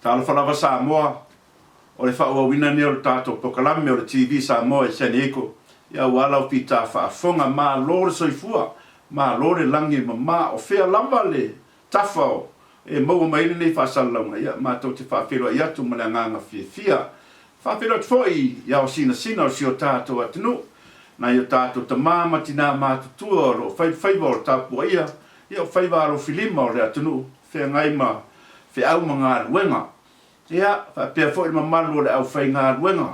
talo falava Samoa o le whaua ni o le tātou pokalame o le TV Samoa e sene eko ia wala o pita whaafonga Malo le soifua Malo le langi ma o whea lava le tafao e maua maile nei whaasalaunga ia mātou te whaafero i atu ma le nganga fia whaafero te foi ia o sina o si o tātou atinu na i o tātou ta māma tina mātutua o lo whaiva o le tāpua ia o whaiva aro filima o le atinu whea ngai ma whea au ma ngā ruenga ia whaapea foi ma malu o le au whai ngā ruenga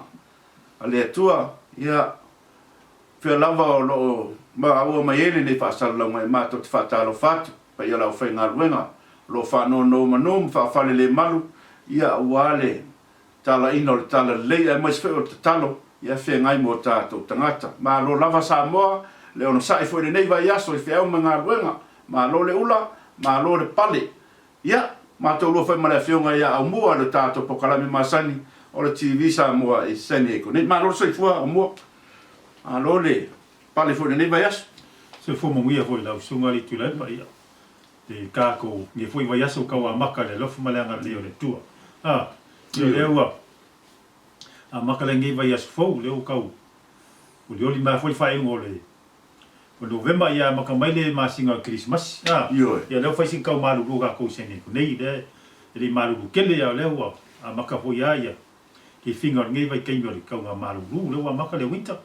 a le atua ia whea lava o lo ma aua mai ele nei whaasalaunga e mātou te whaatalo whatu pa ia lau whai ngā ruenga lo whanau manum whaafale le malu ia uale tala ino le tala lei e mais wheo te talo ia whea ngai mo tātou tangata ma lo lava Samoa le ono sae fwere nei vai aso i whea uma ngā ruenga ma lo le ula ma lo le pale ia ma tau lua whai mare whionga ia au mua le tātou pokalame masani o le TV Samoa i sene eko nei ma lo sai fua au mua ma lo le pale fwere nei vai aso se fo mo ia foi lau sunga li tu le pa ia te kako nge foi vai aso kaua maka le lofu malanga leo le tua yo leo a maka le nge vai aso fo leo kau o le oli ma foi fai ngole o November ia maka mai le masinga Christmas ia leo fai sin kau malu ruga ko sene ko nei le malu kele ia leo a maka foi ia ke finger nge vai kaingo le kau malu ru leo maka le winter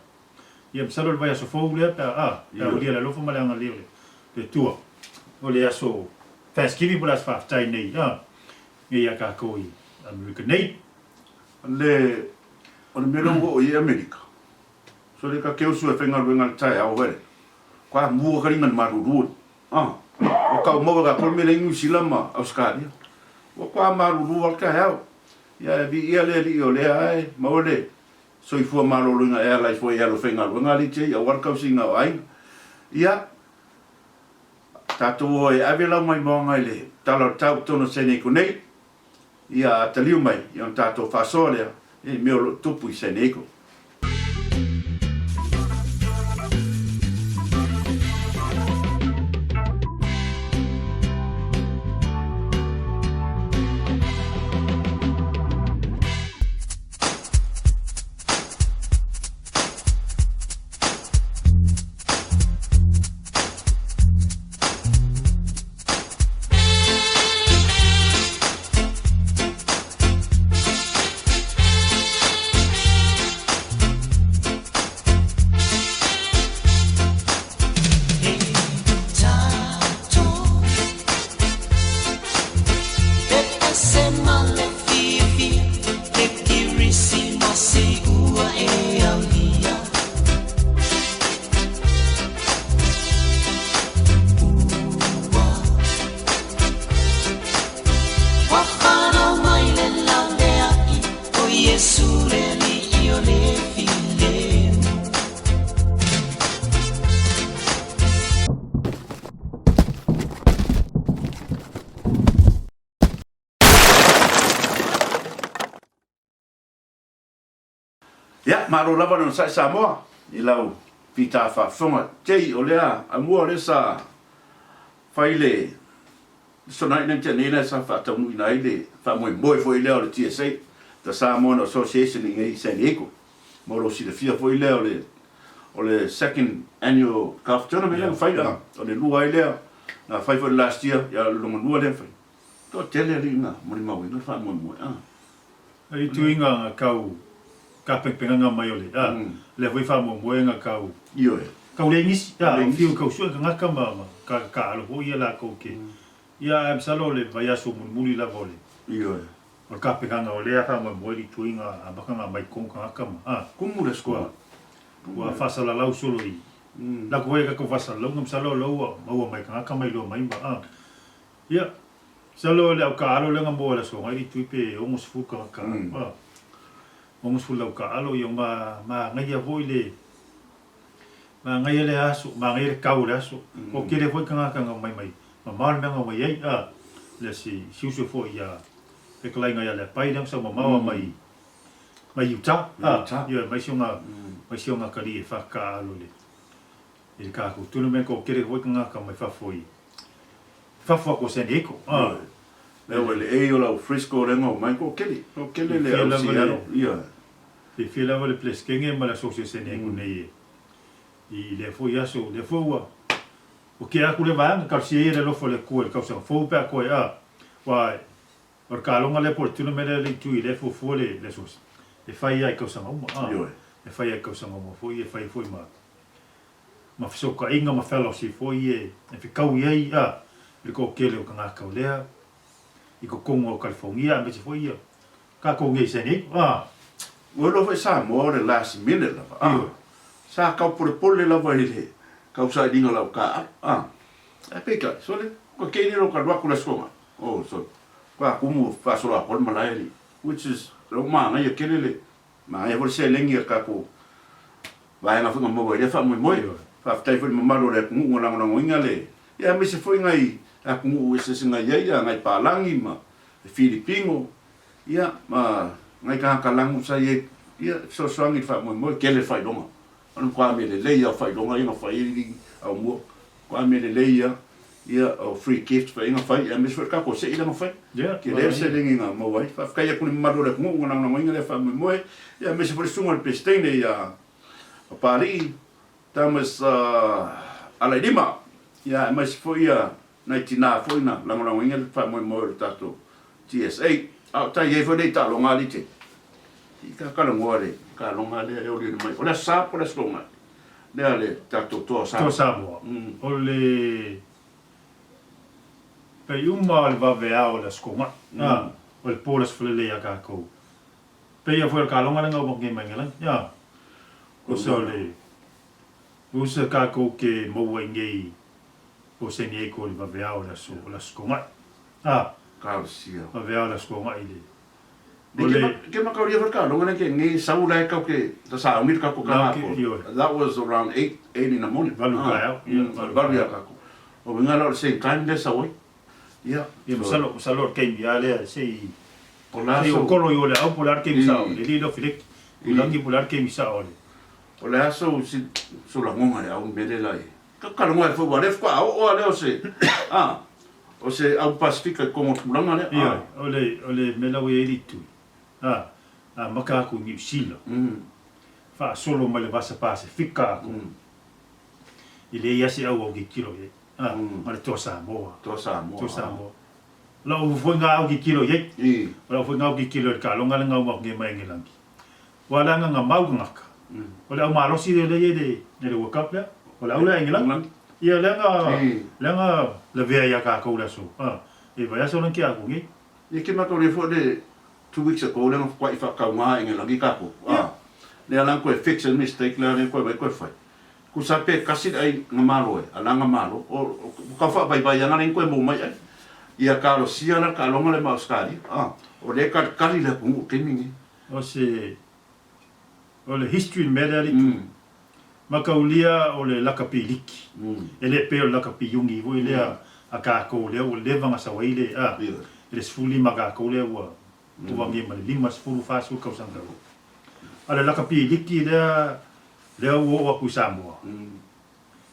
ia msalo le vai aso fo le pa o le lofu malanga leo le tua o le aso Thanksgiving bulas fa tai nei nge ia ka koi America nei le o le mero o i America so le ka keu su e whenga ruenga tai au were kwa mua ka ringan maruru o ka umawa ka kolme le ingu silama Australia o kwa maruru al ka hau ia vi ia le li o le ai maole so i fua malo lunga e ala i fua i alo whenga ruenga li te ia warkau singa o ai ia tātou o e awela mai moanga i le tala tau tono sene ko nei ia taliu mai i on tātou whasolea e meo tupu i sene ko. Ya, maro lava no sai Samoa i lau pita fa fonga tei o lea a mua le sa faile sona ina tenena sa fa tamu ina ile fa mo foi lea o le TSA the Samoan Association in San Diego moro si le fia foi lea o le second annual golf tournament le faila o le lua ile na fai for last year ya lo lua le fai to tele ringa mo ni mau ina fa mo ai tuinga kau ka penganga mai ole le voi fa mo moenga kau kau le ngis fiu kau su ka ngaka mama ka lo ho ia la ko ke ia am salo le vai aso muli la vole o ka penganga ole fa mo moi tuinga a bakanga mai kon ka ngaka kumu le skoa wa fa sala lau solo i la ko ka ko fa sala ngam salo lo mo mai ka ngaka mai lo mai ba ia salo le ka alo le ngam bola so ngai tuipe o mo sfu ka Ongus fulau ka alo yung ma ngaya voi le ma ngaya le aso ma ngaya le kau le aso o kere voi kanga mai ma mal menga mai ai le si siusu fo ia pe klai ngaya le pai dang sa ma mai uta ia mai sionga kali e fa ka alo le il ka ko tunu me ko kere voi kanga mai fa foi fa ko sen eko le e o la Frisco le ngo mai ko kele le au Seattle ia te fila le place kenge ma la association e ku nei I le fo yaso le fo wa o ke aku le va ka si e le lo fo le ku ka sa fo pa ko ya wa or ka longa le por tino me le tu le fo le sos e fai ai ka sa mo e fai ai ka sa mo fo e fai fo ma fiso ka inga ma fellow si fo e fi kau ye le ko ke le ka ka le I ko kongo California me si fo ia ka ko nge se ni o lo fa sa mo le last minute la sa ka pole la va ile ka usa dinga la ka e peka so le ko ke ni lo ka wa ku la skoma so kwa kumu fa so la pol malai which is lo ma na ye kelele ma ye vol se lengi ka ko va na fu mo le fa mo fa fa fo mo malo le ngu ngona ngona le ya me se foi ngai a ku se singa ye ya ngai pa langi ma Filipino ya ma ngai ka langu sa ye ya so ngi fa mo kele fa donga on kwa me le ya fa donga ina fa ye au mo kwa me le ya o free gift fa ina fa ya me so ka ko se ina fa ke le se lengi nga mo wai fa ka ya ku ma do le ngu ngona ngona le fa mo ya me se por sunga le pestene ya pari tamas ala lima ya mas foi ya 99 foi na langona winga fa mo tato TSA au ta ye foi ta longa lite ka ngore ka longa le o le mai ola sa por as longa le ale tato to sa mo ole pe uma va vea o la skoma o le polas fle ya ka ko pe ya foi ka longa nga mo nge mangela ya o so le usa ka ko ke mo wenge o se ni ko va vea o la skoma ka sia va vea la skoma ile ke ma ka ria ka longa ke ngi saula ka ke ta sa umir ka ko ka that was around 8 in the morning valu ka ya ka ko o venga la se kan de sa oi ya salo ke ya le se pola o kolo yo le au polar ke misa le lido filek ulangi polar ke misa ole Ole so si so la ngonga ya un mele lai. Ka longa fo wa lef kwa o le o se. O se au Pacifica como tulanga le. Ole mela we elitu. Maka ku ni sila. Fa solo male vasa Pacifica ku. Ile ya se au ki kilo ye. Male to Samoa. La o fo nga au ki kilo ye. La fo nga au ki kilo ka longa nga mo nge mai ngelangi. Wala nga mau ngaka. Ole au Malo si le le wakap le ole au le ngilang ia lenga le vea ya ka ko la so e vai so lan ki aku ngi e ke ma ko le fo de 2 weeks ago lenga kwai fa ka ma ngilang ka ko le ala ko fix a mistake le ko fa ku sa pe kasi ai ngamalo ala ngamalo o ka fa bai bai nga ko mo mai ia ka lo si ala ka lo ngale ma skali o le ka kali le ku ke mingi o se ole history medali makaulia ole lakapiliki ele pe ole lakapiyungi wo ile a ka ko le o le vanga sa waile ele sfuli maka ko le wa tu wangi ma lima sfulu fa su ka sanga ale lakapiliki le wo wa ku Samoa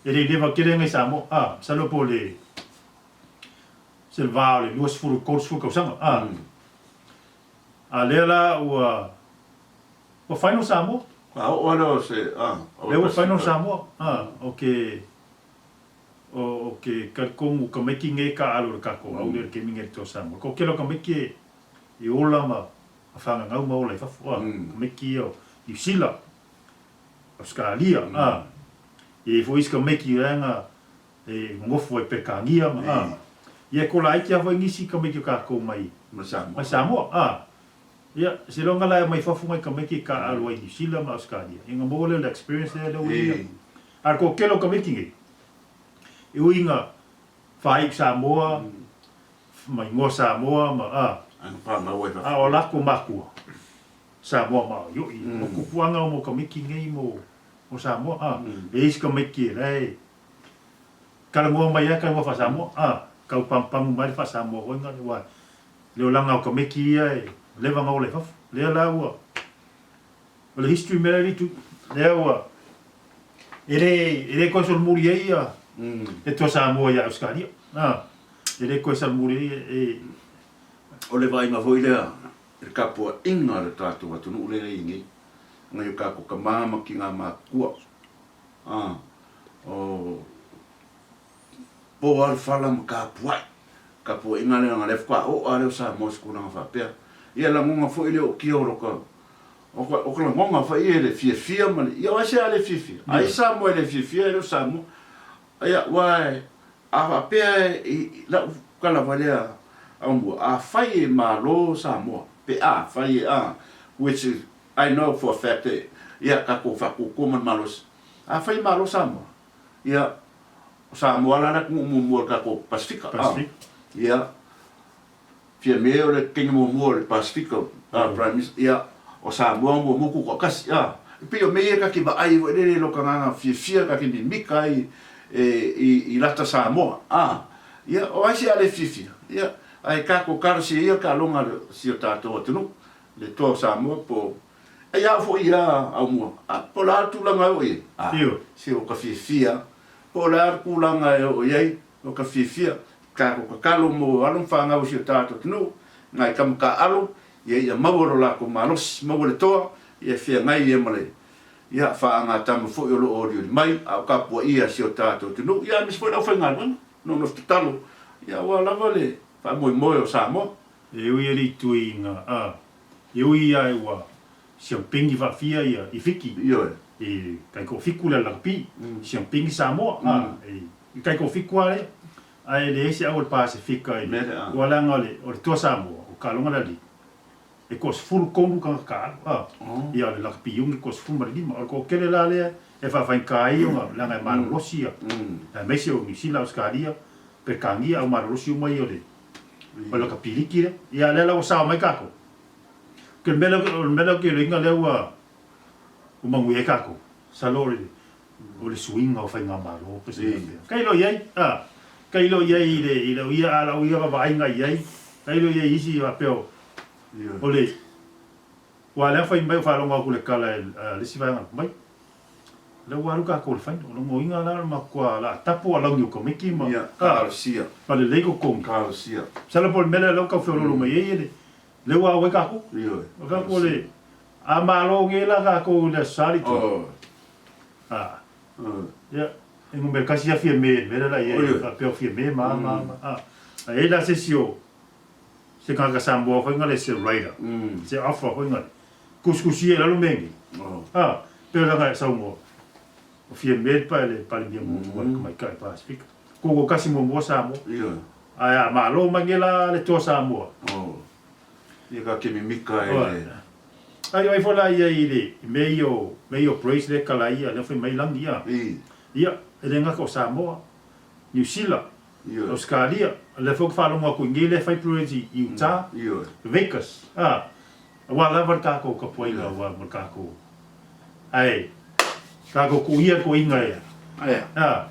ele le va kere ngai Samoa salo pole selva le luas fulu ko su ka sanga alela o final Samoa o se le o final Samoa okay ka kongu ka meki nge ka alo ka ko au le ke minge to Samoa ko kelo ka meki e ola ma afanga ngau ma ola fa ka meki o i sila Australia e foi ka meki ranga e ngofo e pekangia ye ko lai kia foi ngisi ka meki ka ko mai Samoa ya se longa la mai fafu mai ka meki ka alo i sila ma Australia inga mo le experience le winga ar ko kelo ka meki nge e winga fai Samoa mai ngo Samoa ma an pa ma we o la ko maku Samoa ma yo i mo ku puanga mo ka meki nge mo Samoa e is ka meki re kala mo mai ka mo fa Samoa ka pam mai fa Samoa winga wa le langa ka meki ai le vanga ole fa le la wa le history meri tu le wa ele ko sol muri e to Samoa ya Australia ele ko sol muri O le vai ngā hoi lea, e kapua inga le tātou atunu ule ingi. Ngai o kako ka māma ki ngā mākua. O po ar fala ma kapuai. Kapua inga le ngā lefkua o are o Samoa skuna ngā whapea. Ia la ngonga fo ile o ki oro ka. O ka la ngonga fa ia le fia mani. Ia wase ale fia. Ai Samoa le fia ele o Samoa. Ia wai a whapea i la kala valea au a fai Malo Samoa. Pe a fai which is I know for a fact that ia kako whakukuman Malos. A fai Malo Samoa. Ia Samoa lana kumumua kako Pasifika. Ia fia mea o le kenga mumua le Pasifika. Prime Minister. Ia o Samoa muku kwa kasi. Pio mea kaki ba ai wa lele loka nganga fia kaki ni mika i lata Samoa. Ia o aisi ale fia. Ia ai kako karasi ia ka longa si o tātou atunu. Le toa Samoa po ia fo ia au mua. Po la tulanga o ia. Si o ka fia. Po la kulanga o ia o ka fia. Kako ka kalo mo alum whanga o si o tātou atunu. Ngai kam ka alo. Ia mawaro la ko malos. Mawale toa. Ia fia ngai ia male. Ia whaanga tamu fo i olo ori mai. Au kapua ia si o tātou atunu. Ia mispo na whainga no no talo. Ia wala le. Wha moi o Samoa. E ui eri tui ngā e ui ai wa siang pingi wa fia ia i fiki. E kai ko fiku le lakpi. Siang pingi Samoa. E kai ko fiku ale. Ai le esi au le Pasifika i. Wala ngale o le tua Samoa. O kalonga lali. E ko Sefulu kongu ka ia le lakpi yungi ko Sefulu marilima. O ko kele la lea e whawhain ka i o ngā langa e Malo Rosia. E meisi o Nisila o Skaria. Per kangia au Malo Rosia mai o le. O le ka piliki le. Ia le lau sao mai kako. Ke mela ke ringa lewa o mangu e kako. Salori o le swing o whainga Malo. Kai lo iai. Kai lo iai i le uia ala uia wa vainga iai. Kai lo iai isi wa peo. O le. Wa lea whai mai whalonga ku le kala le si vainga mai. Le waru kako le whainga. O le ngoinga la ma kua la tapu a langi o ka miki ma. Karosia. Pa le leigo kong. Karosia. Sala po le mele lau ka whiololo mai e le. Le wa we kako. O kako le. A Malo nge la kako le sari tu. Ia. E ngumbe kasi a fia me. Mele la ie. A peo fia me ma. E la se sio. Se kanga Samoa whainga le se rider. Se awha whainga. Kuskusi e lalo mengi. Peo langa e saumoa. O fia me pa le mia mua mai kai Pasifika. Koko kasi mua Samoa. Ai Malo mangela le toa Samoa. Ia ka ke mimika e. Ai fola ia i le meio praise le kala ia le foi mai langi ia. Ia e le ngaka o Samoa. New Zealand. Australia. Le fok whalonga ko ngele fai praise i Utah. Vegas. Wala varka ko ka poinga wa varka ko. Ai. Ka ko ia ko inga ia.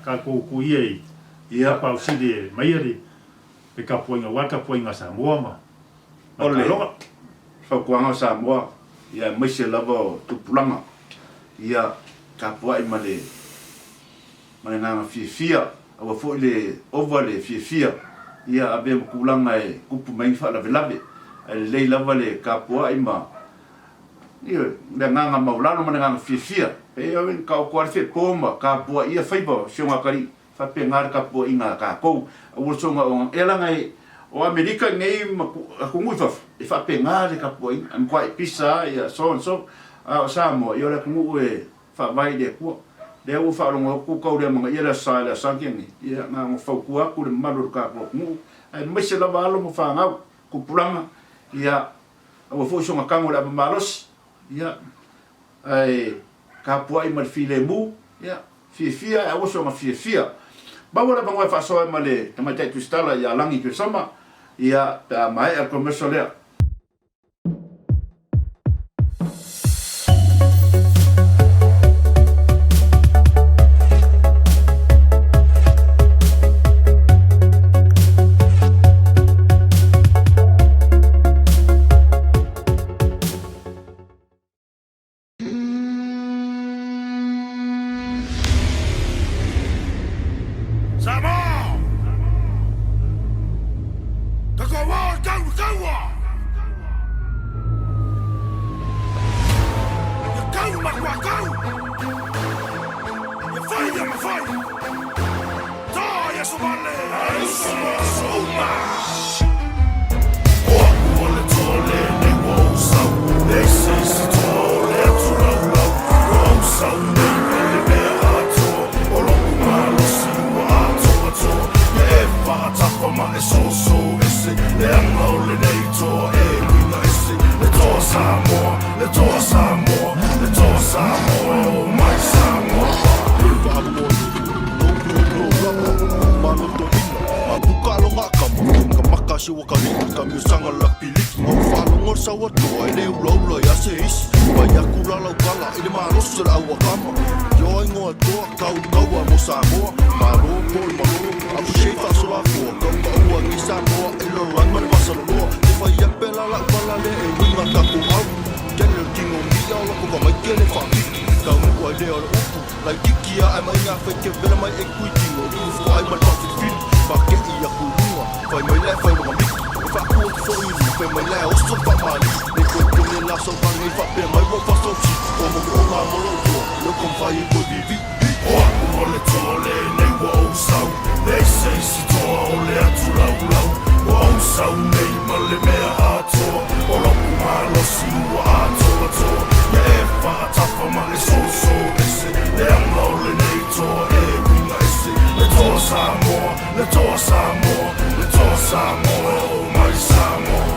Ka ko ia i. Ia pa usidi mai ali. Pe ka poinga wa ka poinga Samoa ma. Ole. Whakuanga Samoa. Ia maise lava tupulanga. Ia kapua i male. Mane nanga fia. Awa fo le ova le fia. Ia abe kulanga e kupu mai fa la velave. Ai le lava le kapua i ma. Ia le nganga maulano mane nganga fia. E awen ka ko arfe poma kapua ia faiba sionga kari. Fa pe ngar kapua inga ka ko. Awu songa o elanga e o Amerika ngai ku ngufa e fa pe ngar kapua am kwai pisa ia so o Samoa ia le ku e fa vai de ku. Le u fa longa ku ka le manga ia la sa sangi ia nga mo fa ku aku le Malo ka ku mu ai mese la valo mo fa ngau ku pulanga ia o fo so ngakango la Malos ia ai kapua i mal file mu ia fia o so ma fia ba wala ba wa fa so ma le tama tai tu stala ia langi Keresoma ia ta mai a commercial ia Samoa! Go, go, go, go! Samoa, Malo, Malo, I'm shaped as a four. Go to Samoa, in the run, but was a law. If I yap a la palale, and we got to go out. General King on me, all over my killing for me. Down why they are open. Like Kikia, I'm a fake, and my equity. So I'm a toxic field. Paket Yakulua, find my life, I'm a big. If I work for you, find my life, also for money. They go to the last of my life, I my work for so cheap. Oh, Malo, look on fire, go TV. Ole tole nei wa o sau They say si toa ole atu lau lau Wa o sau nei male mea atoa O loku malo si ua atoa toa Ya e whaatafa ma e so so ese Le anga ole nei toa e winga ese Le toa Samoa, le toa Samoa Le toa Samoa o mai Samoa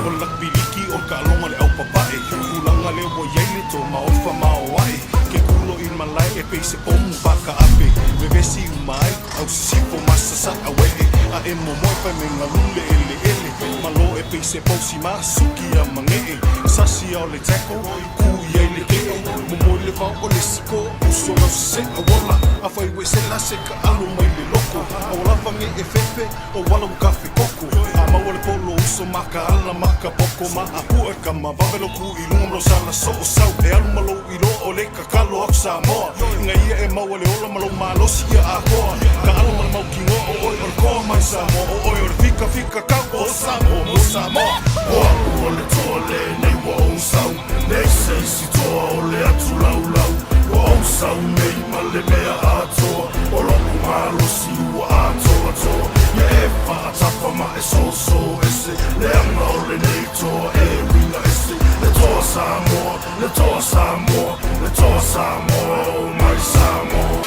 O lakpiliki o ka alonga le au papae Kulanga le wa yeile to ma ofa ma o wae Ke kulo in malai e peise pomu baka ape Me vesi umai au sifo masasa awehe A e momoe pai me ngalule ele ele Malo e peise posi masuki a mangee Sasi au le teko, kui e le keo Momoe le vau o le siko, uso lau se a wala A fai we se la se ka alo mai le loko A wala vange e fefe, o wala u kafe koko A maua le polo uso maka ala maka poko Ma a pua ka ma vavelo ku i lunga mlo sala so o sau E alu malo i lo o le kakalo au Samoa Inga ia e maua le ola malo malo si ia a koa Ka alo malo mau ki ngoa o oi o le koa mai Samoa O oi o le fika fika kau o Samoa mo Samoa Oa ua le toa le nei wa o sau Nei sei si toa o le atu lau lau Wa o sau nei ma le mea atoa O loku malo si ua atoa toa Ia e whaatafa ma e so so ese Le anga o le nei toa e winga ese Le toa Samoa, le toa Samoa Le toa Samoa o mai Samoa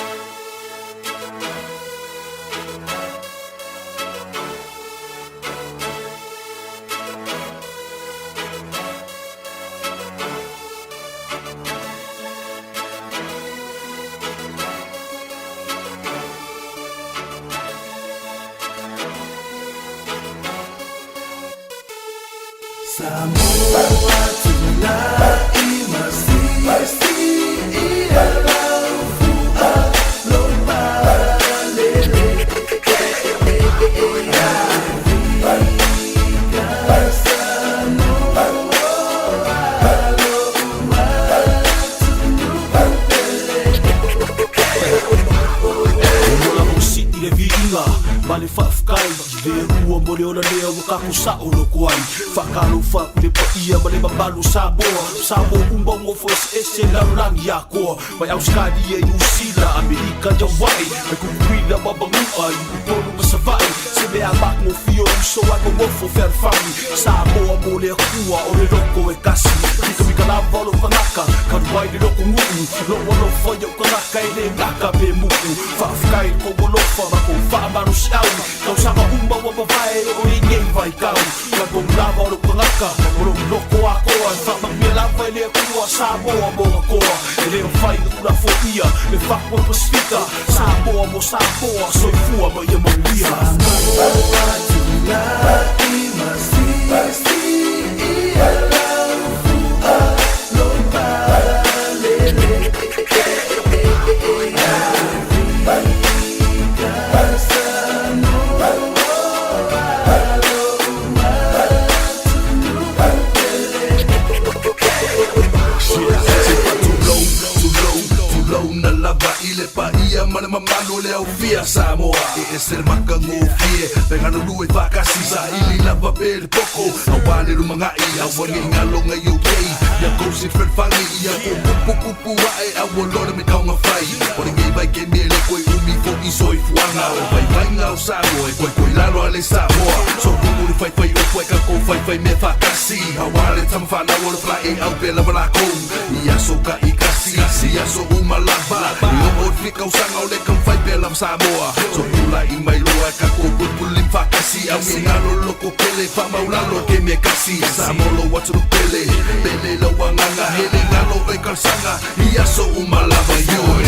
Samoa tonight, mesti ialau fua lomba lele. Male whafkai, le rua mo le ona lea wakaku sa o loko ai Whakalo whaku le paia ma le mabalu Samoa Samoa umba ngofo ese laurangi a koa Mai Auskadi e New Zealand, Amerika Hawaii Mai kukuina mabangua i upolu masavai Se mea mak mo fio uso ai ngofo wherwhangi Samoa mo le akua o le loko e kasi Mika mika lava lo kanaka, karuai le loko nguku Loa lo whaya o kanaka e le ngaka me muku Whafkai ko walofa mako whaamanu si au Kau sanga umba wa mawai o i ngei vai kau Ka kong lava o lo pangaka O lo loko a koa E whamamia lava e lea kua Samoa mo a koa E leo whai na kuna fo ia Me whakwa pasifika Samoa mo Samoa Soifua ma ia mauia Samoa tonight, mesti ialau fua lomba lele. Ile paia mana mamalo le au fia Samoa E e ser maka ngofie Pengano lue whakasi sa ili lava pere poko Awane rumanga i awangi ngalo ngai okay Ia kousi whenwhangi ia kupu wae Awa lora me kaunga whai Ore ngai vai ke mele koe umi fo i soi fuanga O vai vai ngau Samoa e koe lalo ale Samoa So kumuri whai o koe ka kou whai me whakasi Awale tama whanau ora whai au pela wala kou Ia so ka i kasi Ia so umalava Ia o whika usanga o le kam whai pela Samoa So pula i mai loa ka kou puli whakasi Au mi ngalo loko pele whamaulalo ke me kasi Samolo watu no pele Pele la wanganga hele ngalo e kalsanga Ia so umalava yoi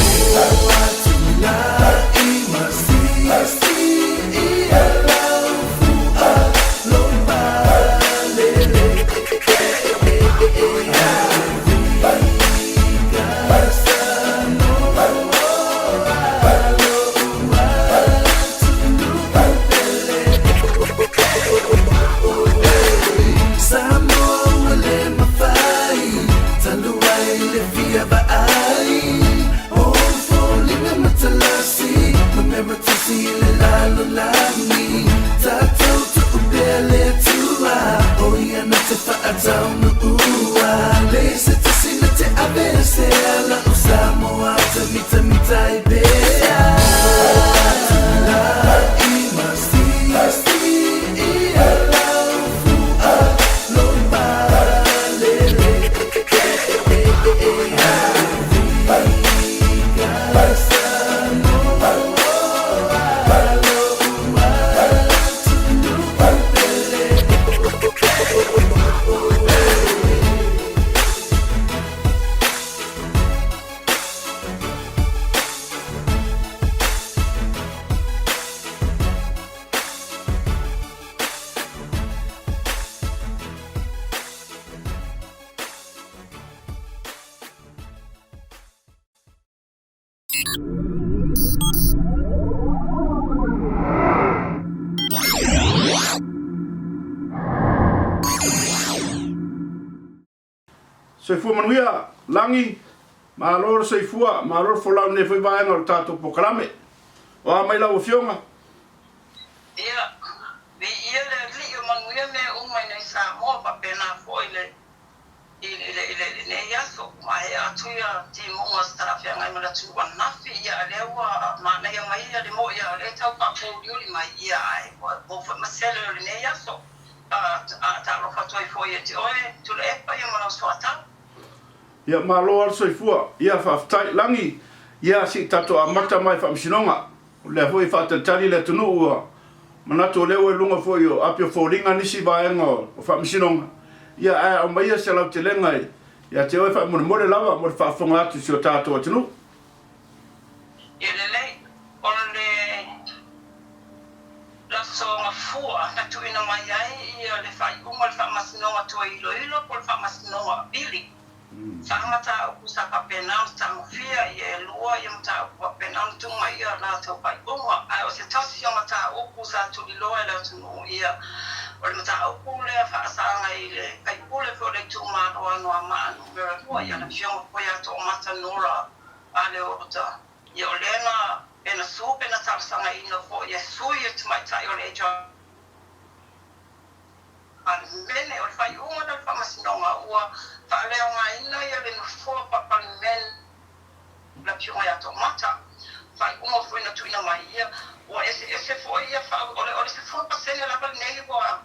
Soifua manuia, langi, Malo soifua, Malo folau ne foi vaenga o tato pokalame. O a mai lau fionga. Ia, vi ia le li o manuia me umai nei Samoa pa pena foi le ne yaso mai atuia ti monga starafia ngai mala tu wanafi ia lewa ma nei mai ia le mo ia le tau pa po diuli mai ia ai mo fa masele le ne yaso ta lo fa toi foi e ti oe tu le pa ia mana soata. Ia Malo al soifua, ia whaftai langi, ia si tato a mata mai whamsinonga. Le foi whatatari le tunu ua. Manatu leo e lunga foi o apio fōringa nisi vaenga o whamsinonga. Ia ai au maia se lau te lenga e. Ia te oe whamore lava, mo whafonga atu si o tato a tunu. Ia lei, o le laso ngā fua, na tuina mai ai, ia le whai unga le whamasinonga tua ilo po le whamasinonga bili. Samata usa papenau tamofia ye lua ye mta papenau tunga ia na to pai bonga ai o se tasi yo mata ukusa tu loa la tu ia o mata ukule fa sanga ile kai pule fo le tu ma no ama no vera ko ia na fiona ko ia to mata nora ale ota ye olena ena supe na sanga ino fo ye suye tu mai tai o le jo bene o fai uma da famasinonga ua faaleau ina ia le nofua papalimen la pionga ia tomata fai uma foi na tuina mai ia ua ese foi ia ole se foi pasene lava lenei ua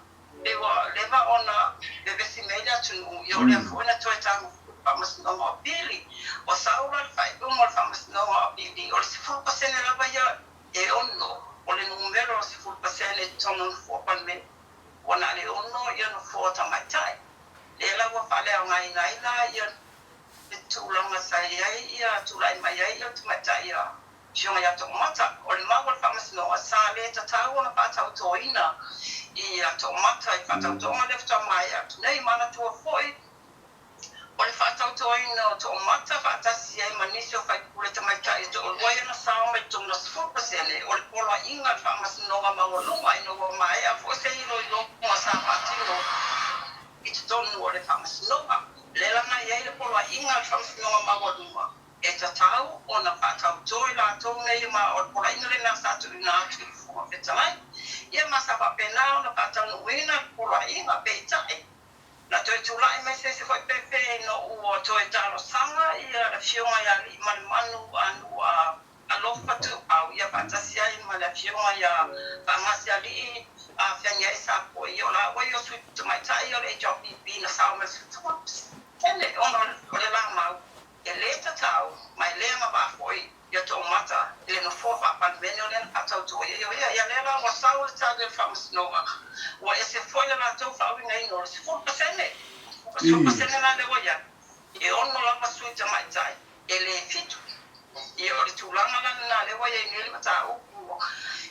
leva ona bevesimei le atunu ia o lea foi na toe tagu famasinonga o pili o saura le fai uma o le famasinonga o pili o le se foi pasene lava ia e ono o le numero o se foi pasene tono nofua palimen ona le ono ia no fota mai tai le la wa fale o ngai nai la ia tu longa sai ai ia tu lai mai ai ia tu mai tai ia shonga ia to mata o le mago fa mas no sa le ta ta ona pa ta to ina ia to mata i fa ta to ma le fa mai ia tu nei mana tu foi o le fa ta to ina to mata fa ta si ai manisio fa kule ta mai tai to o ia na sa mai to na sfo pasele o le pola inga fa mas no ma mo no mai no mai a fo se ilo mo sa patino it's done what if I'm slow le la na ia le pola inga fa mas no ma mo e ta ta au ona patau toi la tau nei ma o pora ingle na satu na tu fo petalai ia masa pa pena ona patau no wina pora inga peitai na toi tulai mai se foi pepe no o toi talo sanga ia la fiona ya li manu anu a lofa tu au ia patasia i ma la fiona ya pamasia li a fanya esa po ia la wa yo su tu mai tai ia le job bi na sa ma su ele ona ole la ma ele tatau mai le ma ba foi ia to mata ele no fofa pan venio le atau to ia le la wa sa o ta de fams no wa ese foi na to fa wi ngai no se fo pasene so pasene na le voya e ono la pasu ta mai tai ele fitu e o tu langa na le voya ni le mata o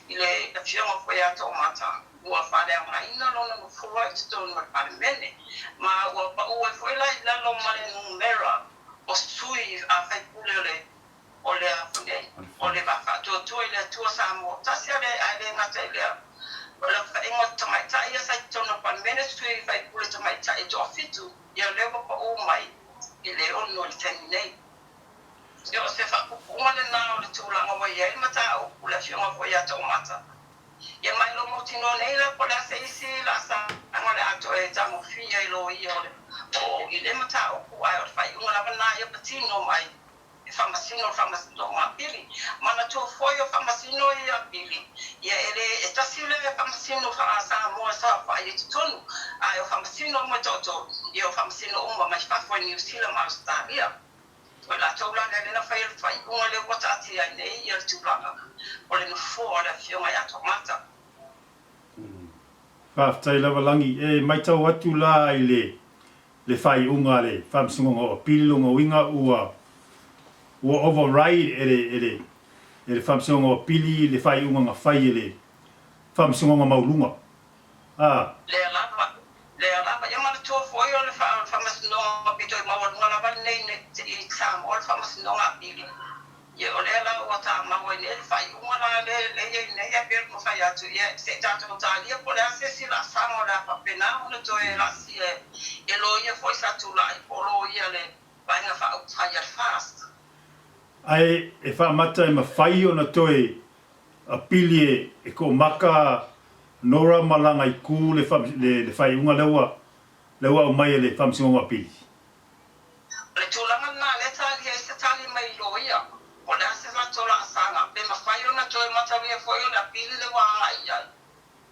ile a fiona foi a to mata wa fa le mai no no fo wa to no pa mene ma wa foi la lo male numero o sui a fai pulele ole a funde ole ba fa to ile to Samoa tasia le ale na tele ole fa ingo to mai tai sa to no pan mene sui fai pule to mai tai to fitu ia le ko o mai ile on no tenine yo se fa ku ngale na ole tu la ngo ia mata o pula fiona ko ia to mata ia mai lo motino nei la pola se isi la sa ngale ato e tamo fia ilo ia ole o ile mata o ku ai o fai una bana ia patino mai famasino ma pili mana to foi o famasino ia pili ia ele etasile famasino fa Samoa sa fa ia tonu ai o famasino mo toto ia o famasino uma mais fa foi New Zealand ma Australia o la tola le na fai una le botati ai nei ia tulanga o le no fo la fiona ia tomata tai lava langi e mai tau atu la ile le fai unga le famsunga o pilunga winga ua override ele famsunga o pili le fai unga nga fai ele famsunga maulunga le lava ia mana to foi o le famasino pito ma wa na van nei ne i sam o famasino nga pili ye o le la o ta ma wa le fai unga la le ne ya per mo fai atu ye se ta to ta ia po le ase si la samo la pa pena o to e la si e lo ye foi sa tu la o lo ye le vai na fa o fai fast ai e fa mata e mafai ona toe a pili e ko maka nora malanga i ku le fai unga lewa o mai le famsinga pili le tulanga na le tali e se tali mai lo ia o le ase la tola sanga be mafai ona toe mata we foi ona pili le wa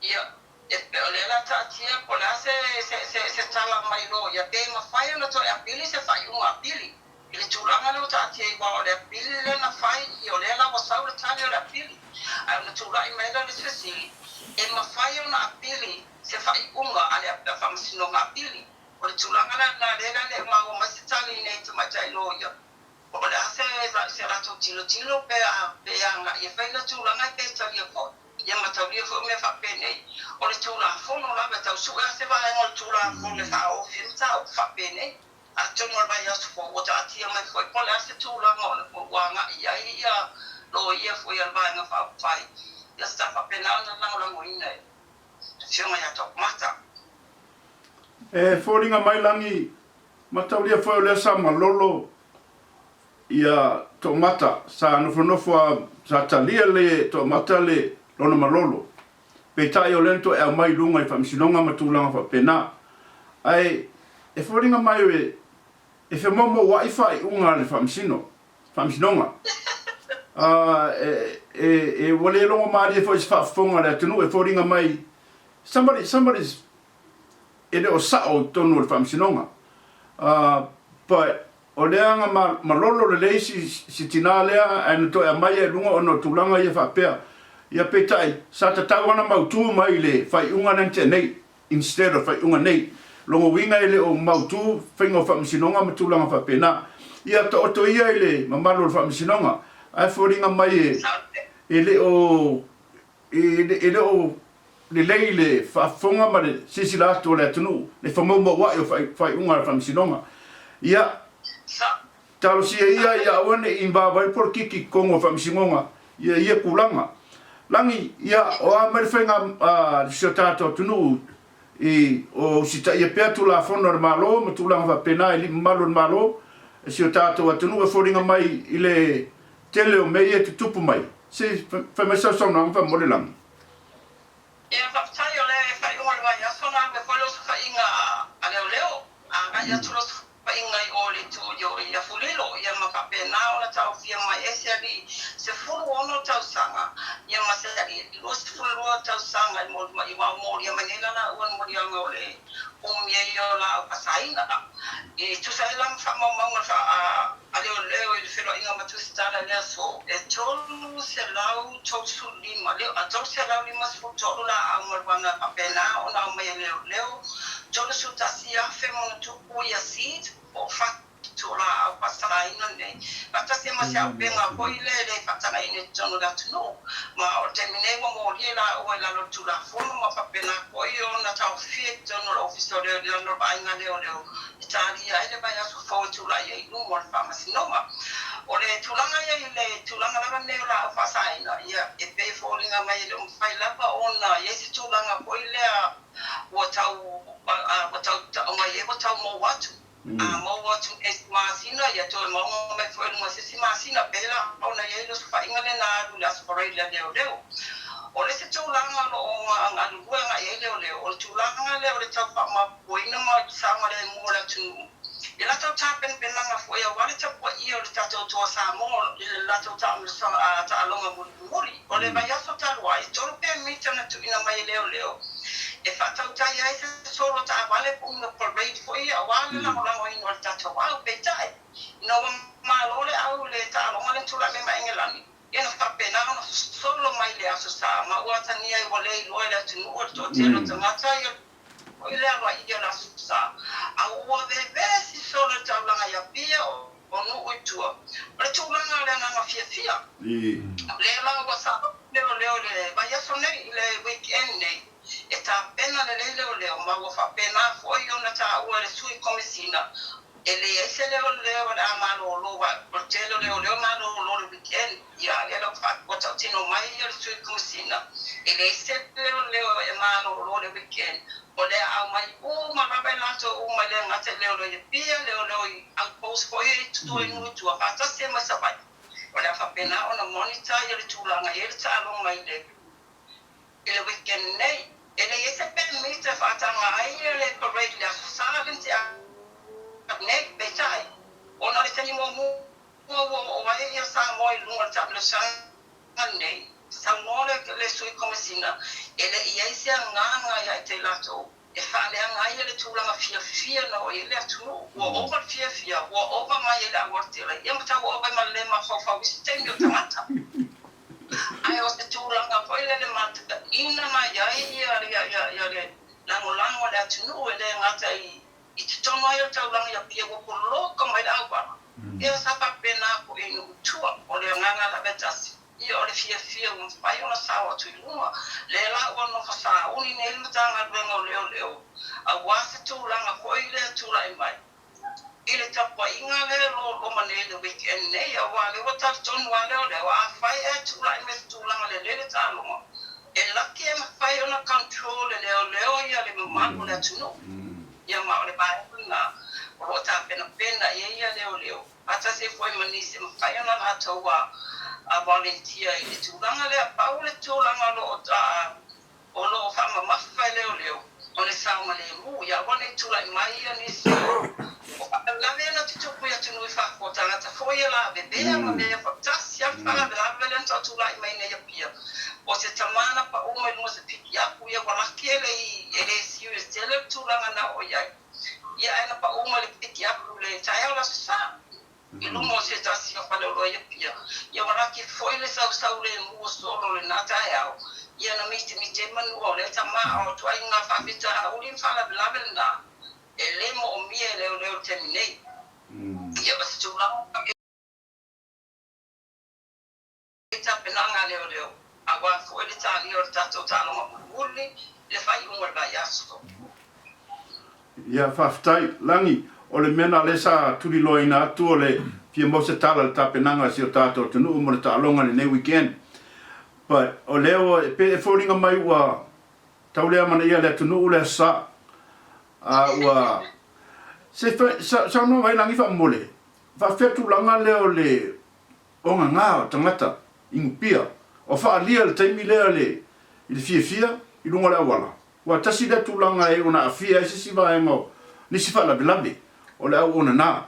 ia e pe le la tatia po le ase se tala mai lo ia be mafai ona toe a pili se fai unga pili ile tulanga le tatia i wa o le pili le na fai i o le la wa sa le tali o le pili ai le tulai mai le se si e mafai ona pili se fai unga ale a famasino nga pili o le tulanga na le ma o masitali nei to matai loia o le ase se rato tilo pe anga e fai le tulanga pe tali ko ia matau ia fo me fa pene o le tulanga fo no la betau su se va e o tulanga fo le fa o finta o fa pene a tono vai as fo o ta tia mai foi po le ase tulanga o wanga ia lo ia foi al vai nga fa fai ia sta fa pena na la ngoina fiona ya to mata e foringa mai langi mataulia foi le sama lolo ia to mata sa no fo sa talia le to mata le lona malolo pe tai o lento e mai lunga i famsinonga matulanga fa pena ai e foringa mai e fe momo wifi unga le famsinonga e wale longo mari fo fa fonga le tunu e foringa mai somebody's ele o sao tonu le famsinonga but o leanga malolo le leisi sitina lea anu to e mai e lunga ono tulanga ia fa pea ia petai sa tatawana mautu mai le fai unga nante nei instead of fai unga nei longo winga ele o mautu fainga famsinonga matulanga fa pena ia to ia ele mamalo le famsinonga ai foringa mai ele o le leile fa fonga ma le sisila to le tunu le famomo wa yo fai unga famsinonga ia talo sia ia one imba vai por kiki kongo famsinonga ia kulanga langi ia o amerfenga sitato tunu e o sita ia petu la fono malo matulanga va pena ili malo e si o tātou atunu e whoringa mai i le tele o mei e te tupu mai. Se whamesau sau nang wha mole lang. Ia whaptai o le whai umar mai asona me kolo su whainga a leo leo. A gai aturo su whainga I o le tu yo I a fulilo. Ia makape na o na tau fia mai e se ali se furu ono tau sanga. Ia ma se ali lo se furu o tau sanga I mo ma I wa mori ia manila na uan mori anga o le umia I o la pasaina. E tu sa ilam wha maunga wha a leo leo I le whiro inga matusitara lea so. E tolu se lau tausu lima leo. A tolu se lau lima su tolu la a umarwana papena o na umea leo leo. Tolu su tasi a fe mona tupu I a seed o fatu la a pasaraina nei. Pata se ma se a penga koile le pasaraina tonu la tunu. Ma o temine wa mori la o la lo tu la fono ma papena koio na tau fie tonu la ofiso leo leo no bainga leo leo. Italia ele vai aso fo tu la ye no mo fama sinoma. Ole tulanga ye le tulanga la ne la fasaina ia e pe folinga mai le fai la pa ona ye si tulanga ko ile a watau mai e watau mo watu. Mo watu es masina ya to mo me foi mo se masina pela ona ye lo fai ngale na la sporei la leo. Ole se tulanga no nga nga ye leo o tulanga le ole tau pa ma poina ma sama le mo la tu ila tau tapen penanga foi a wale tau I ole tau to Samoa ila tau tau ta alonga muri ole ba ya so tau ai toro pe mita na tu ina mai leo e fa tau tai ai se solo ta vale punga parade foi a wale la mo I no tau wa pe tai no Malo le au le ta alonga le tula me mai ngelani Ia na whapena ona solo mai le aso sa ma ua tania I wale I loa le atu nua to te lo tangata ia o I le awa I la sa a ua veve si solo taulanga ia pia o nuu I tua o le tūlanga le nanga fia fia le la ua sa leo le vai aso nei I le weekend nei e ta pena le leo ma ua whapena foi ona ta ua le sui komisina ele ese leo la Malo lo va portelo leo Malo lo le weekend ya le lo fa bota tino mai ya su kusina ele ese leo e Malo lo le weekend ole a mai o ma ba la to o ma le ngate leo le pia leo a post foi tu no tu a ta se ma sa vai ole fa pena ona monitor ya le tulanga ele ta lo mai le ele weekend nei ele ese pen mi te fa ta mai le parade la sa ne betai ona le tani mo o vai ia Samoa I lunga tabla nei Samoa le sui komisina ele ia se nganga ia te lato e fa le anga le tulanga fia no ele atu o over fia o over mai ele abortela ia mata o over mai le ma fa visite mi tamata ai o se tulanga foi le mata ina mai ia le lango le atu ele ngata I te tono ai o taulanga ia pia wako loko mai la awa. Ia sapa pena ko I no tua o le nganga la betasi. Ia o le fia un pai ona sawa tu iluma. Le la o no fasa uni ne ilma tanga luenga o leo. A wase taulanga ko I le tula I mai. Ile tapa inga le lo mane le weekend ne ia wale o ta tono wale o leo. A fai e tula I me tulanga le talonga. E laki e mawhai ona control leo ia le mamako le atuno. Ia ma ole bai na o ta pena ia leo ata se foi manisi mawhai ona la taua a volunteer I le tūlanga le pa o le tūlanga o lo whama mawhai leo o le sauma le mu ia wane tūla I mai ia nisi o la vena te tupu ia tunu I whakotanga ta foi la bebea ma mea whaktasi a whana la velen ta tūla I mai nei a pia o se tamana pa o mai se piki aku ia walaki ele serious tele tūlanga na o ia ena pa o mai piki aku le tae o la sa I lumo se tasi o pale o loia pia ia walaki foi le sau le mua solo le na tae au ia na miti manu o le tama o tuai ngā whawhita uri mwhala bilabel na ele mo o mia leo terminate ia o se tūlanga ita penanga leo agora foi ele tá ali o tato tá no muli le fai vai aso ia faftai langi o le mena le sa tuli loina atu o le pia mo se tala le tapenanga si o tato tunu mo le talonga le nei weekend but o leo pe foringa mai ua taulea mana ia le tunu le sa ua se sa no mai langi fa mole whawhetu langa leo le onga ngā o tangata ingupia o whaalia le taimi leo le i le fia i lunga le awala wa tasi le tulanga e ona afia e sisi vaenga nisi whaalabilabi o le au ona nā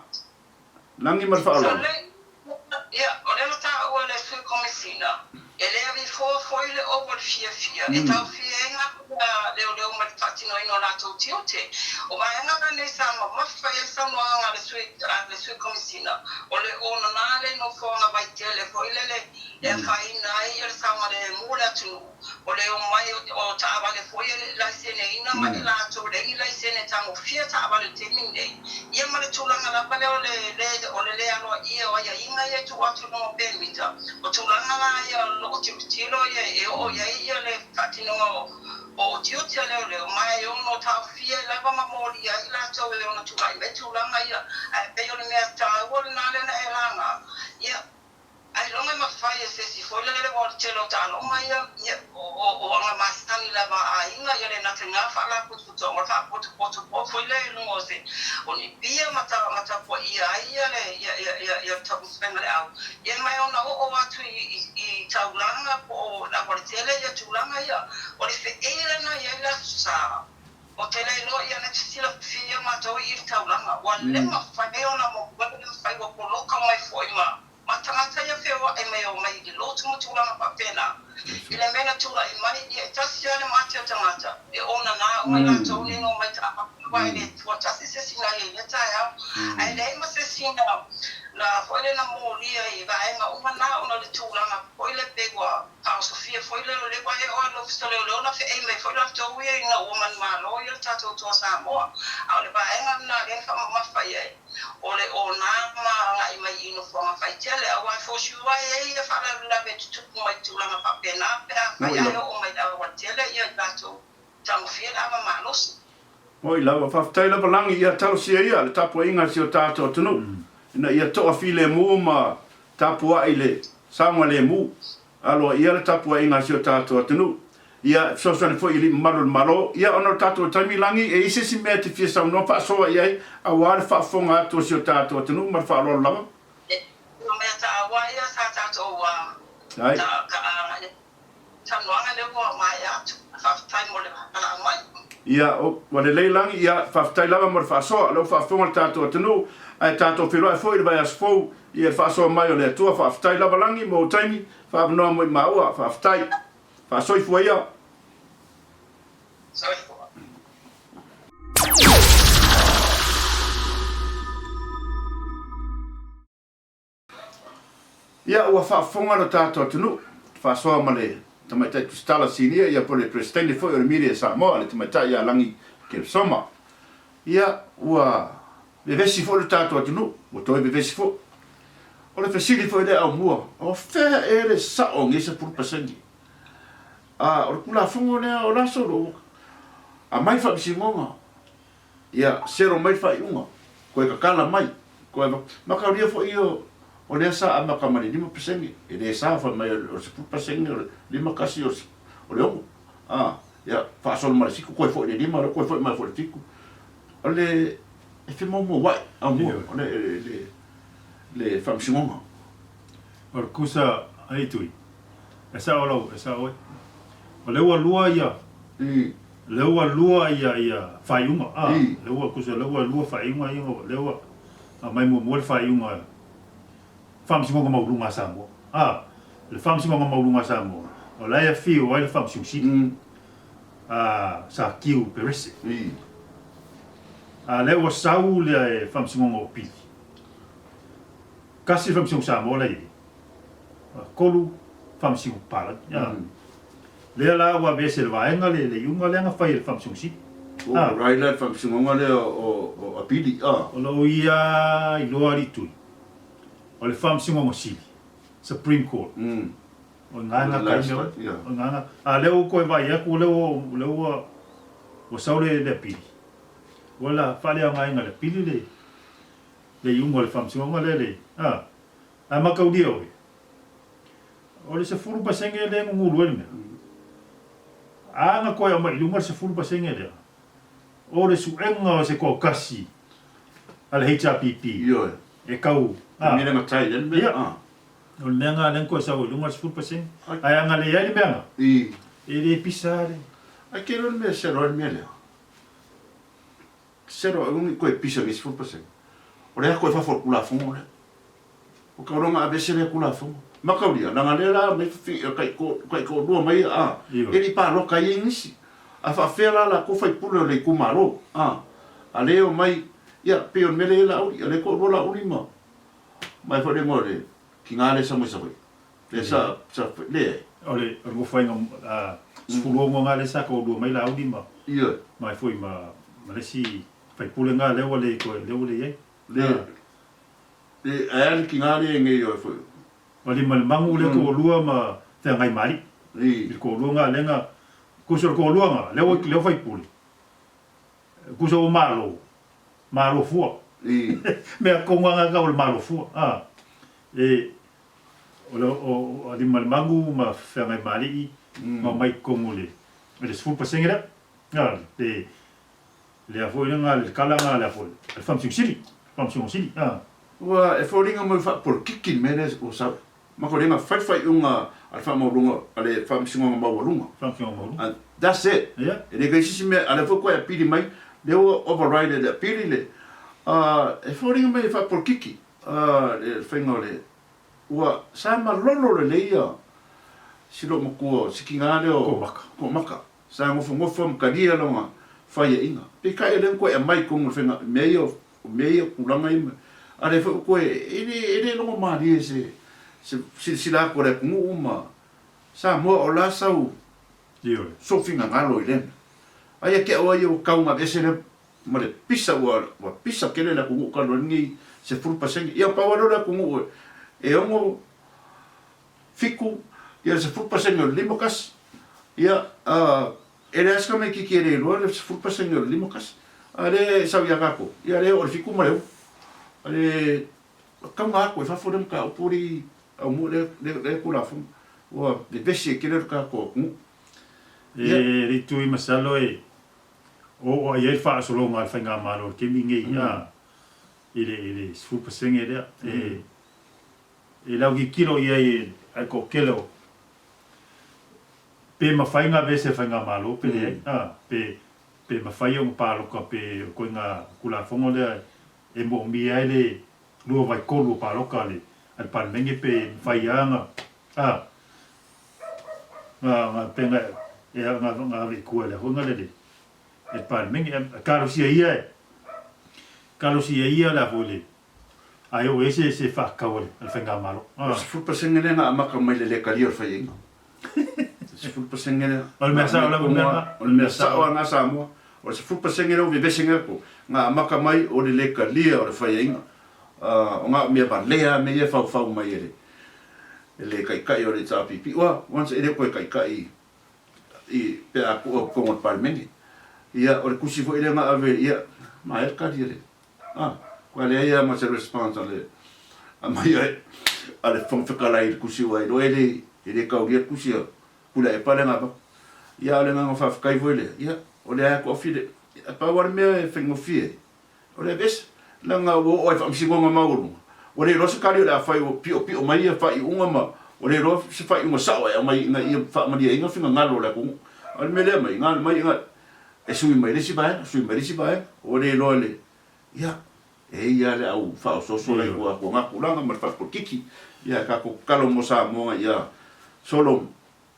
langi mar whaala o le mata ua le sui komisina e le avi foi le opo le fia e tau fia leo ma tatino ino la tau tiote o vaenga ka ne sa mawhai e sa noanga le sui komisina o le ona nā le no fonga vai tele foi le e whaina i le saunga le mula tunu o le o mai o tawa le foi le laisene ina mai la tau le i laisene tango fia tawa le temi nei ia ma le tulanga la pale o le alo ia o ia inga ia tu watu no permita o tulanga la ia lo tilo ia e o ia le tatino o tiotia leo mai o no tau fia lava mamori ai la tau e ona tulai me tulanga ia pe o le mea tau na le na elanga ia ai longa ma fai se si foi le o telo talo mai ia o anga masani lava ai inga ia le na tenga fala putu to o fa putu foi le no se o ni bia mata po ia ia le ia tau spenga le au ia mai ona o atu i tau langa po na portele ia tulanga ia o le fe na ia la sa o tele no ia na tila fia mata o i tau langa wa le ma fai ona mo wa le fai o poloka mai foi ma matangata ia fewa e mai o mai i lotu mo tulanga pa pena i le mena tula i mai i tasi ale mati o tangata e ona na o mai la tau ni no mai ta apa e le tua tasi se sina i le tai au ai le ma se sina na foi le na molia i vaenga uma na ona le tulanga foi le pegua pa Sofia foi le wa e o lo fistole o na fe e mai foi la tau i na o man Malo i tato to Samoa au le vaenga na le fa ma fai ai ole ona ma ngai mai ino fonga fai tele a wa fo shua e fa la be tu mai tu la pa pena pa ya o mai da wa tele ia dato tang fia la ma malos oi la wa fa tai la balangi ia tau sia ia le tapu inga si o tato tunu ina ia to afile mu ma tapu ai le sanga le mu alo ia le tapu inga si o tato tunu ia so foi ili malo ia ono tato tami langi e ise si mete fia sa no fa so ia a wa fa fonga to si o tato tunu mar fa lo lava no me ta wa ia sa tato wa ai ta no anga le wa mai ya fa tai mo le ala mai ia o wa le langi ia fa tai lava mar fa so lo fa fonga tato tunu ai tato filo foi le vai as fo ia fa so mai o le tua fa tai lava langi mo taimi fa no mo maua fa tai fa so i foi ia ia ua whaafonga no tātou tunu whaasoa ma le tamaita tu stala sinia ia po le presidente foi o le mire Samoa le tamaita ia langi Keresoma ia ua bevesi foi le tātou tunu ua toi bevesi foi o le fesili foi le au mua o whea e le sao ngisa purpasengi o le kula fongo nea o laso lo a mai whapisingonga ia sero mai whaiunga koe kakala mai koe makauria foi o le sa ama kamari 5% e le sa fa mai o se pupasengi o le makasi o le ongo ia fa sol mara siku koe foi le 5 koe foi mai foi le tiku o le e fe momo wai a mo o le whapisingonga o le kusa ai tui e sa o lau e sa oi o le ua lua ia le ua lua ia whaiunga le ua kusa le ua lua whaiunga ia le ua a mai mo le whaiunga whamsingonga maurunga Samoa le whamsingonga maurunga Samoa o laia whio ai le whamsing siti sa kiu perese le ua sau le whamsingonga o pili kasi whamsingonga Samoa lei kolu whamsingonga pala le la wa vese le vaenga le yunga le nga fai le whamsingonga siti o raila whamsingonga le o apili o lo ia i loa ritui o le whamsingonga sili Supreme Court o nganga kainga o nganga leo koe vai aku leo o saule le pili wala fale a ngainga le pili le yunga le whamsingonga le a makaudia o le Sefulu pasenge le ngulu ele anga koe mai lunga se fulu pasenge le o le suenga o se ko kasi al HRPP e kau Mira ngatai den me. Ia. O le mea ngā lenko sa o lunga 10%. Ai anga le ai le mea. I. E le pisa le. Ai ke ron me se ron me le. Se ron ko e pisa ki 10%. O le ko e fa for kula fongo le. O ka ronga abese le kula fongo. Makauria, nanga le la me fi kai ko do mai a. E li pa lo kai ngisi. A fa fela la ko fai pulo le ku malo. A leo mai ia pe on mele la uri, le ko rola uri ma. Mai fa le ngore. Ki ngā le sa mo sa koe. Le sa le. Ole, o mo fai ngā sefulu ngā le sa ko do mai la uri ma. Ia. Mai foi ma le si fai pule ngā le wale ko le wale ye. Le ayan ki ngā le nge yo foi. Wale ma mangu le ko lua ma te ngai mari. I. Ko lua ngā le ngā kusur ko lua ngā le fai pule. Kusur o malo. Malo fua. I. Mea ko ngā ngā o malo fua. O ali mangu ma te ngai mari ma mai kongo le. Le sefulu pasengera. Le a foi ngā le kala ngā le a foi. Le famsing sili. Famsing sili. Wa e foringa mo fa por kikin menes o sa. Ma ko ringa fai unga al fa mo lunga ale fa msinga ma lunga. Famsing mo. That's it. Yeah. E de gaisi me ale fo ko e pili mai le o override le pili le. E foringa me fa por kiki. Le fengo le. Wa sa ma lolo le ia. Silo mo ko sikinga le o ko maka. Sa ngofo mkalia longa fai inga. Pe kai le ko e mai ko ngofenga meio kulanga ima. Ale fo ko ele longo mari se la ko le nguma. Sa mo o la sau. Dio. So finga ngalo ile. Ai ke o yo kaunga besele mo le pisa wa pisa kele la ku ka lo ni se fulu paseng. Ia pa wa la ku e ongo fiku ia se fulu paseng limokas. Ia ele aska me ki kere lo le se fulu paseng limokas. Ale sa ya kako. Ia le o fiku mo le. Ale kaunga ko fa fodem ka opuri au mo le kula fu. Wa de besi kele ka ko. Ritu i masalo o ai fa solo ngal fa nga malo ke mingi ya ile sefulu pasenge dia e lau ki kilo ia ai ko kelo pe mawhai ngā vese whai ngā malo pe pe mawhai o pālo ka pe ko ngā kula whongo lea e mo mi ai le lua vai kolu pālo ka le al palmenge pe whai anga ngā penga ngā kua le honga le e palmenge karosia ia la vole ai o ese se whakau le al whai ngā malo Se fulu pasenge le ngā amaka mai le kari o whai inga. Se fulu pasenge le. Ol mea sao la mea. Ol mea sao ngā Samoa. O se fulu pasenge le o vevesenga ko. Ngā amaka mai o le kari o le whai inga. O ngā mea ba lea me ia whau mai ele. Ele kai o le tāpipi. Ua, once ele koe kai i pe a kongo palmenge. Ia o le kusi fo ele ngā ave ia. Ma e kari ele. Kua le ia ma se response ale. Mai ai ale whangwhakalai le kusi wai. Ro ele kauria kusi a. Kula e pare ngā pa. Ia ole ngā whawhakai fo ele. Ia, ole aia ko awhire. Pa wari mea e whengofie. Ole ves. La ngā o e whamsingonga maurunga. Ole rosa kari o le a whai o pio mai a whai unga ma. Ole ro se whai unga sawa e mai ngā ia whaamaria inga whinga ngalo le kungu. Ale me lea mai, ngā mai inga. E sui mai resi bae. Ole loa le. Ia. E ia le au whao soso lai kua ngā kulanga ma whakor kiki. Ia kako kalo mo sa monga ia. Solo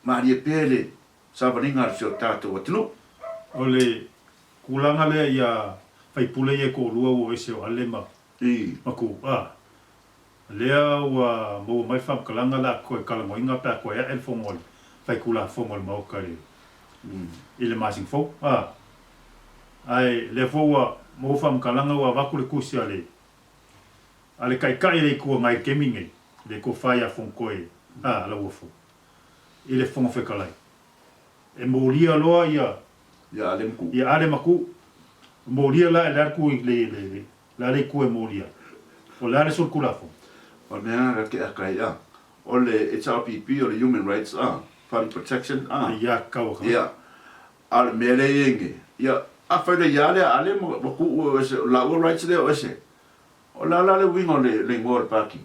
maria pele. Sa varinga ar sio tātou atinu. Ole kulanga le ia fai pule ia ko lua o ese o ale ma. Maku, lea ua mo mai whamkalanga la koe kalamoinga pia koe e whongol. Fai kula whongol maokari. Ile masing fo. Ai le fo mo whamkalanga ua wakule kusi ale. Ale kai le kua ngai keminge. Le ko whai a whongkoe. La uafo. Ile whongo whekalai. E mo lia loa ia. Ia ale maku. Ia ale maku. Mo lia la e larku le. La le kue mo lia. O le ale sol kulafo. O mea rake a kai a. O le HRPP o le Human Rights Public Protection Ia kawa kama. Ia. Ale mele enge. Ia. A whaida ia le ale mo ku o ese. La ua rights le o ese. O la le wingo le ngol paki.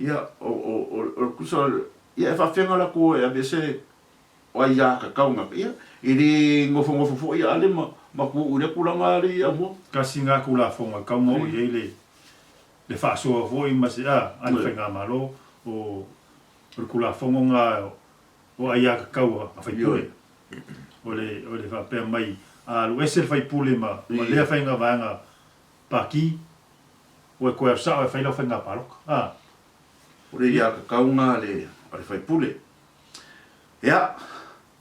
Ia o kuso ia fa fenga la ko e abese o ia ka kaunga ia ili ngofo fo ia ale ma ku ule kula ngari ia mo kasi nga kula fonga ka mo ile le fa so fo i masi an fenga malo o kula fonga nga o ia ka kaua a fai pule ole fa pe mai a lo esel fai pule ma le fenga vanga paki o ko sa fai lo fenga palo Ure ia ka kaunga le fai pule. Ia,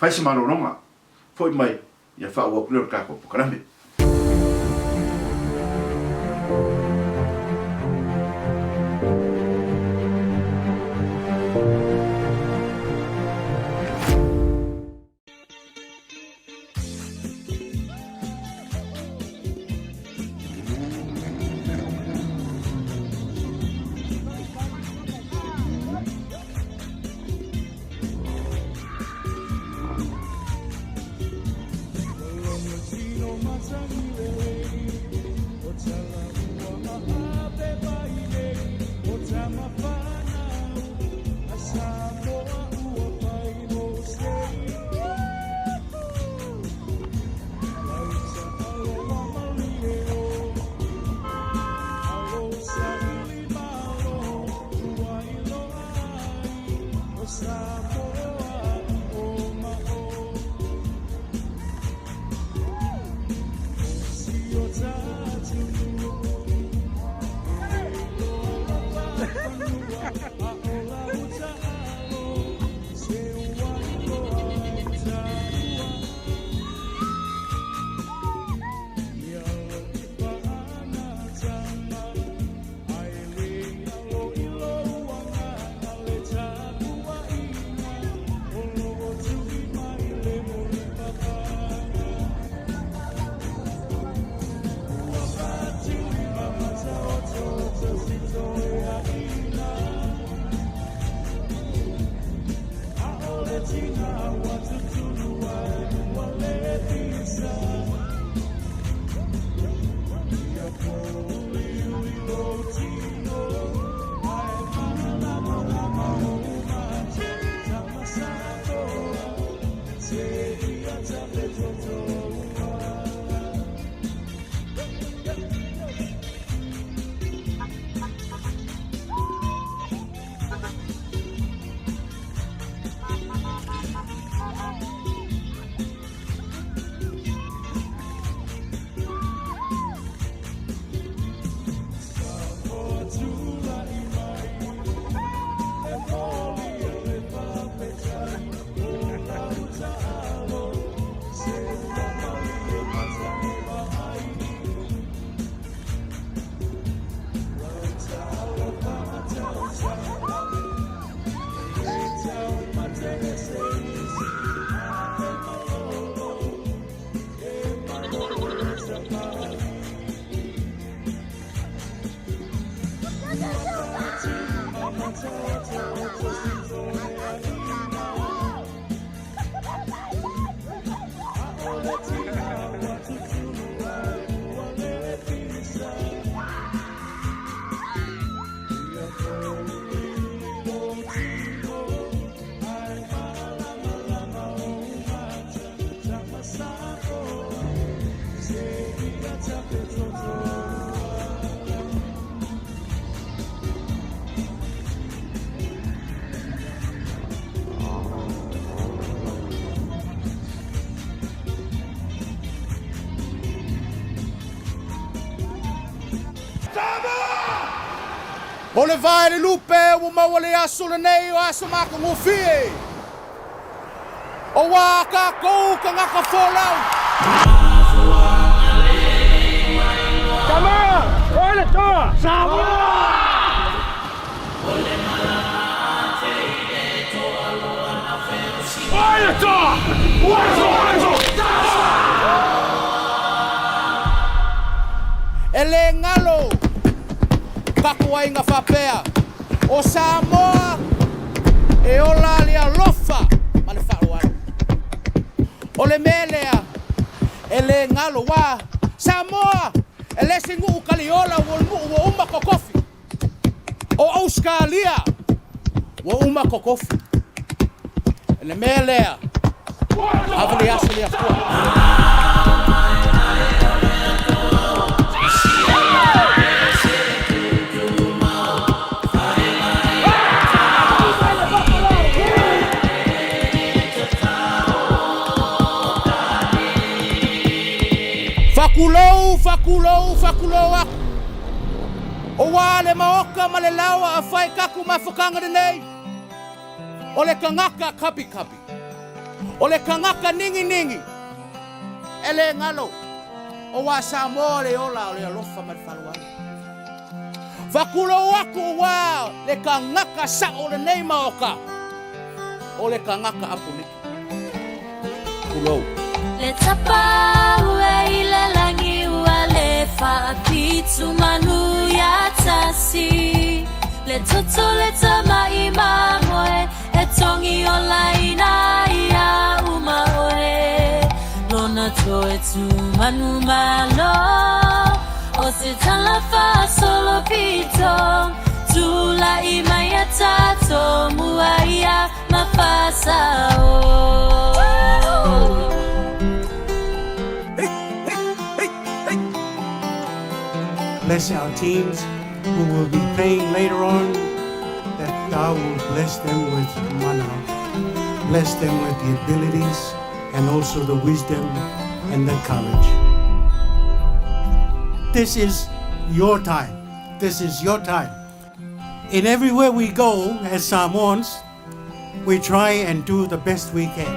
fai se marononga. Foi mai, ia wha ua pule o kako pukarame. O le vai le lupe o maua le aso le nei o aso maka ngofie. O wā ka kou ka ngaka wholau. Samoa! Ole toa! Samoa! Ole toa! Ele ngalo. Kakuai ngā whapea. O Samoa e ola lia lofa. Ma le wharoaro. O le melea. Ele ngalo wā. Samoa E lesi ngu kaliola wo uma kokofi. O Australia wo uma kokofi. E me lea. Avali asili akua. Fakulou aku. O wale maoka malelawa a fai kaku mafakanga nei. O le kangaka kapi. O le kangaka ningi. Ele ngalo. O wa Samoa le ola o le alofa marfaluana. Fakulou aku wa le kangaka sa o le nei maoka. O le kangaka apuniki. Kulou. Le tapa ue le langi ua le whaapitu manu ya tasi. Le toto le tama I mamoe e tongi o laina ia uma oe. Lona to e tu manu malo o se tala wha solo pito. Tula I mai a tato mua ia mawhasa o. Bless our teams who will be playing later on, that Thou will bless them with mana, bless them with the abilities and also the wisdom and the courage. This is your time. This is your time. In everywhere we go as Samoans, we try and do the best we can.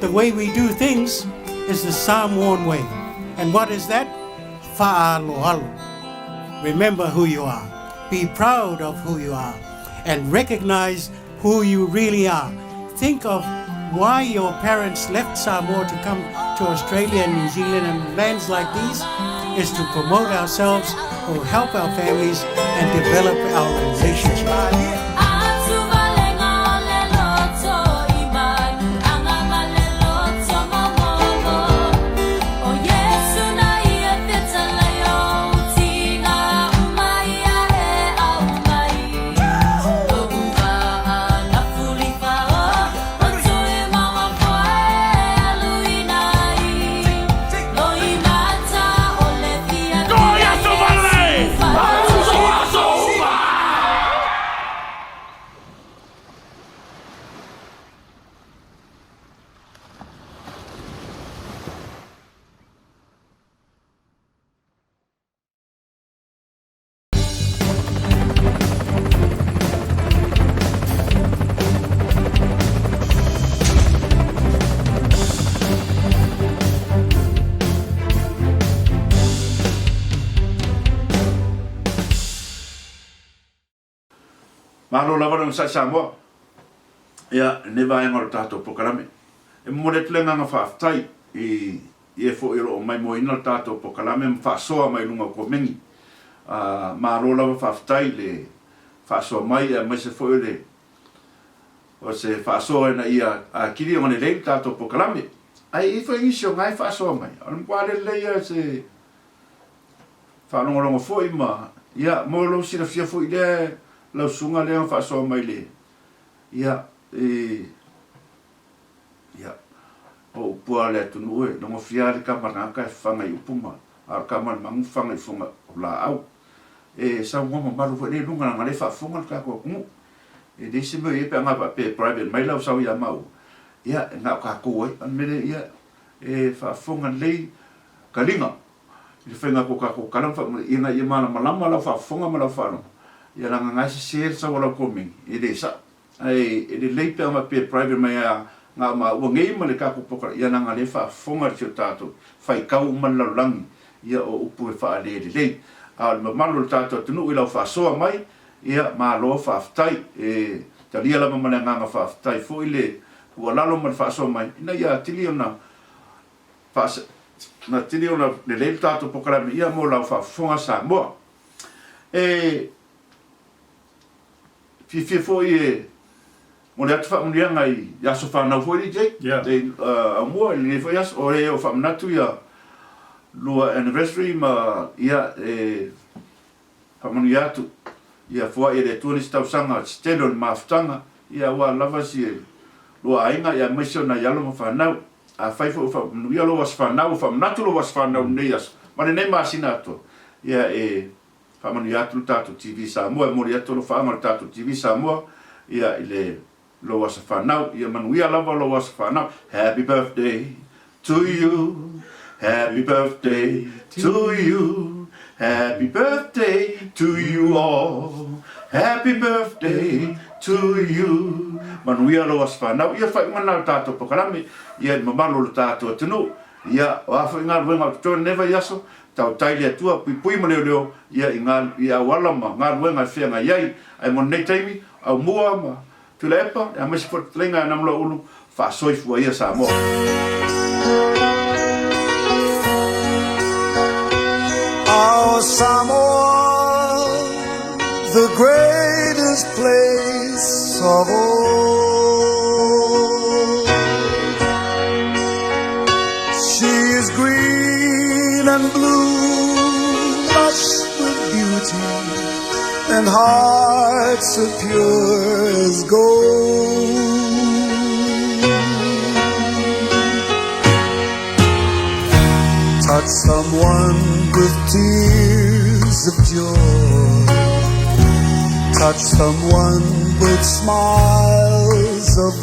The way we do things is the Samoan way. And what is that? Faalekogu. Remember who you are. Be proud of who you are. And recognize who you really are. Think of why your parents left Samoa to come to Australia and New Zealand and lands like these is to promote ourselves, or help our families and develop our relationship. Malo lava ng sa Samoa. Ia, ne vai ngol tato pokalame. E mole tlenga nga whaaftai e fo iro o mai mo ina tato pokalame mfasoa mai lunga ko mengi. Malo lava whaaftai le whasoa mai mai se fo ire. O se whasoa na ia kiri o ne lei tato pokalame. Ai i fo ingisio ngai whasoa mai. Alam kwa le leia se whanongolongo fo ima. Ia, mo lo sira fia fo ide lau sunga lea whasoa mai le. Ia, o upua lea tunu e, nongo whiare ka maranga e whangai upuma, ar ka manmangu whangai whunga o la au. E sa ngoma maru whane lunga nga le whafunga ka kua kungu. E deisi mo e pe anga pe private mai lau sau ia mau. Ia, nga ka kua e, an mele ia, e whafunga lei kalinga. I whenga ko ka kua kalam wha, ina ia mana malama lau whafunga ma lau whanau. Ia langa ngai se ser sa wala koming e de sa ai e de leipe ama pe private mai a nga ma o ngei ma le ka ko poka ia nga le fa fonga tio tato fai kau man la lang ia o upu e fa le le a ma malo tato tunu ila fa so mai ia ma lo fa ftai e talia la ma nga fa ftai fo ile o lalo ma fa so mai ina ia tili ona fa na tili ona le tato poka ia mo la fa fonga sa mo Fifo e mo le atfa mo lianga I yaso fa na foi je de amor le foi as ore o fa natu ya lua anniversary ma ia whamanu atu. Ia fua i re tuanis tausanga stelo ni maafutanga. Ia ua lava si lua ainga ia maisio na yalo ma whanau. A whaifo whamanu lo was whanau, whamanatu lo was whanau nei as. Mane nei maasina ato. Ia whamanu atu tātou TV Samoa, mori atu lo whaamara tātou TV Samoa. Ia ile lo was whanau. Ia manuia lava lo was whanau. Happy birthday to you. Happy birthday to you. Happy birthday to you all. Happy birthday to you. Manuia lo was whanau. Ia whai mana tātou pakarami. Ia mamalo lo tātou atinu. Ia wafu inga ruenga tōne never yaso. Tau taile atua pui ma leo. Ia inga ia wala ma ngā ruenga whianga iai. Ai mon nei taimi. Au mua ma tulepa. Ia mesi pot lenga namla ulu. Whaasoifua ia Samoa. Our Samoa, the greatest place of all. She is green and blue, lush with beauty, and hearts as pure as gold. Touch someone with tears of joy. Touch someone with smiles of